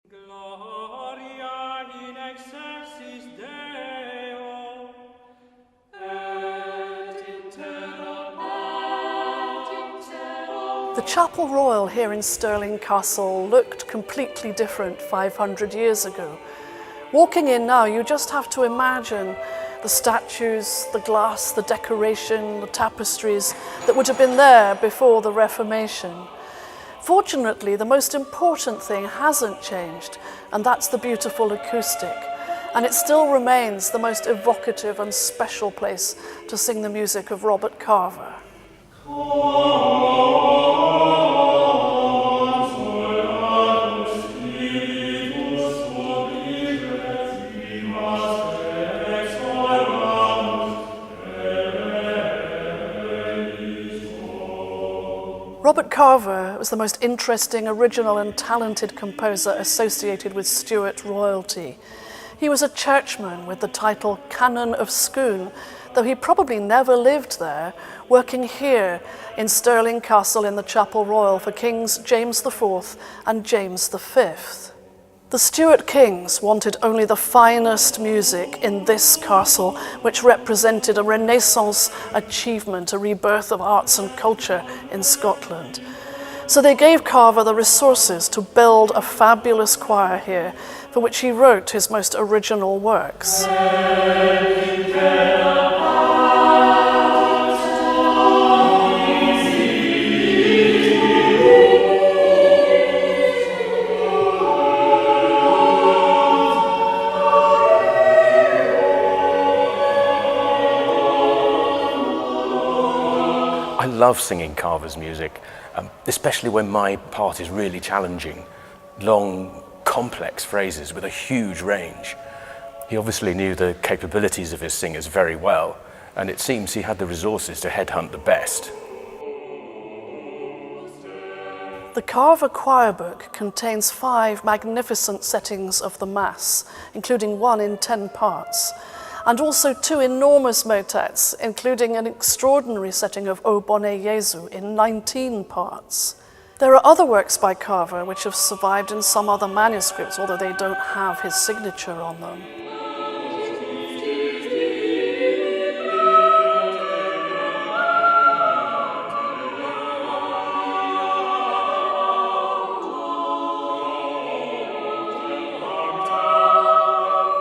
Gloria in excelsis Deo, et in terra pax. The Chapel Royal here in Stirling Castle looked completely different 500 years ago. Walking in now, you just have to imagine the statues, the glass, the decoration, the tapestries that would have been there before the Reformation. Fortunately, the most important thing hasn't changed, and that's the beautiful acoustic. And it still remains the most evocative and special place to sing the music of Robert Carver. Robert Carver was the most interesting, original and talented composer associated with Stuart royalty. He was a churchman with the title Canon of Scone, though he probably never lived there, working here in Stirling Castle in the Chapel Royal for Kings James IV and James V. The Stuart kings wanted only the finest music in this castle, which represented a Renaissance achievement, a rebirth of arts and culture in Scotland. So they gave Carver the resources to build a fabulous choir here, for which he wrote his most original works. I love singing Carver's music, especially when my part is really challenging. Long, complex phrases with a huge range. He obviously knew the capabilities of his singers very well, and it seems he had the resources to headhunt the best. The Carver choir book contains 5 magnificent settings of the Mass, including one in 10 parts, and also 2 enormous motets, including an extraordinary setting of O Bone Jesu in 19 parts. There are other works by Carver which have survived in some other manuscripts, although they don't have his signature on them.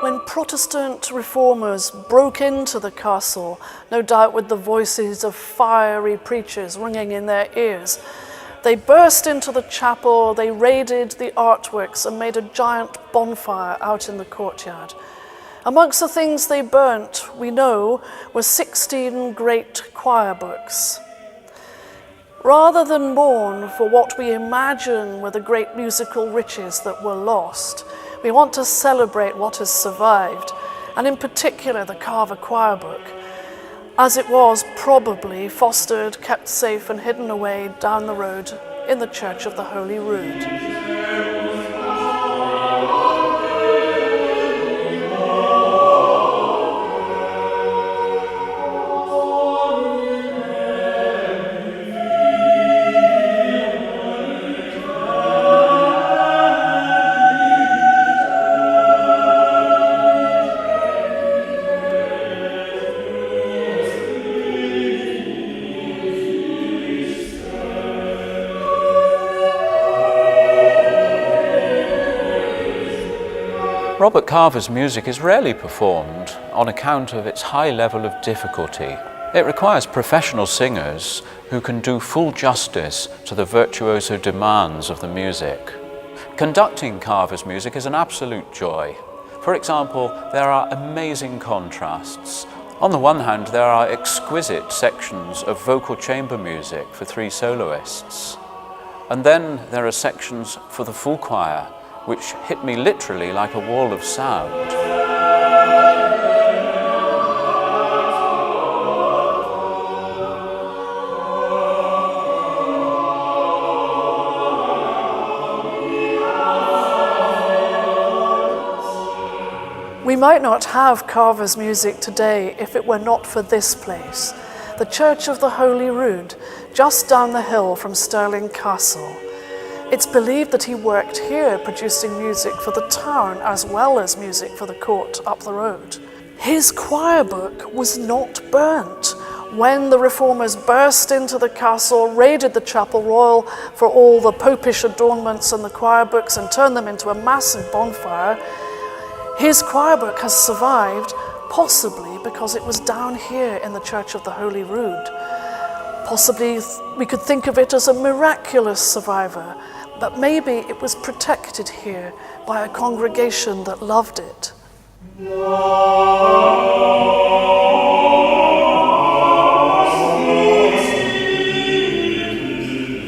When Protestant reformers broke into the castle, no doubt with the voices of fiery preachers ringing in their ears, they burst into the chapel, they raided the artworks and made a giant bonfire out in the courtyard. Amongst the things they burnt, we know, were 16 great choir books. Rather than mourn for what we imagine were the great musical riches that were lost, we want to celebrate what has survived, and in particular the Carver choir book, as it was probably fostered, kept safe and hidden away down the road in the Church of the Holy Rood. Robert Carver's music is rarely performed on account of its high level of difficulty. It requires professional singers who can do full justice to the virtuoso demands of the music. Conducting Carver's music is an absolute joy. For example, there are amazing contrasts. On the one hand, there are exquisite sections of vocal chamber music for 3 soloists. And then there are sections for the full choir, which hit me literally like a wall of sound. We might not have Carver's music today if it were not for this place, the Church of the Holy Rood, just down the hill from Stirling Castle. It's believed that he worked here producing music for the town as well as music for the court up the road. His choir book was not burnt. When the reformers burst into the castle, raided the chapel royal for all the popish adornments and the choir books and turned them into a massive bonfire, his choir book has survived, possibly because it was down here in the Church of the Holy Rood. Possibly we could think of it as a miraculous survivor, but maybe it was protected here by a congregation that loved it.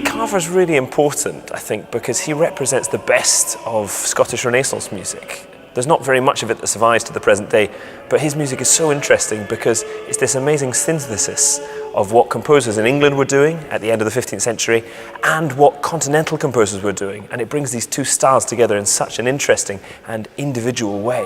Carver's really important, I think, because he represents the best of Scottish Renaissance music. There's not very much of it that survives to the present day, but his music is so interesting because it's this amazing synthesis of what composers in England were doing at the end of the 15th century and what continental composers were doing, and it brings these two styles together in such an interesting and individual way.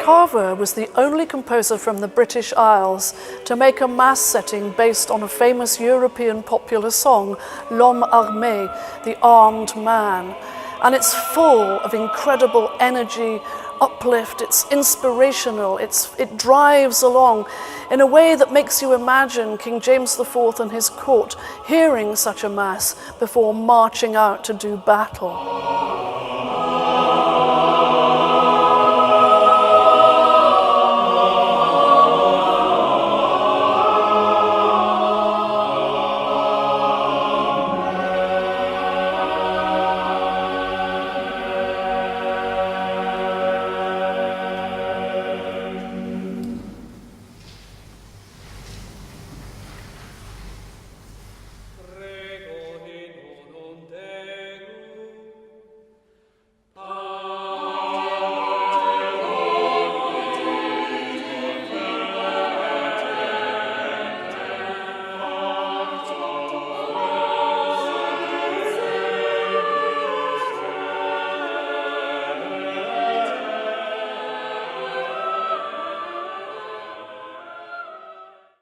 Carver was the only composer from the British Isles to make a mass setting based on a famous European popular song, L'Homme Armé, the Armed Man. And it's full of incredible energy, uplift, it's inspirational, it drives along in a way that makes you imagine King James IV and his court hearing such a mass before marching out to do battle.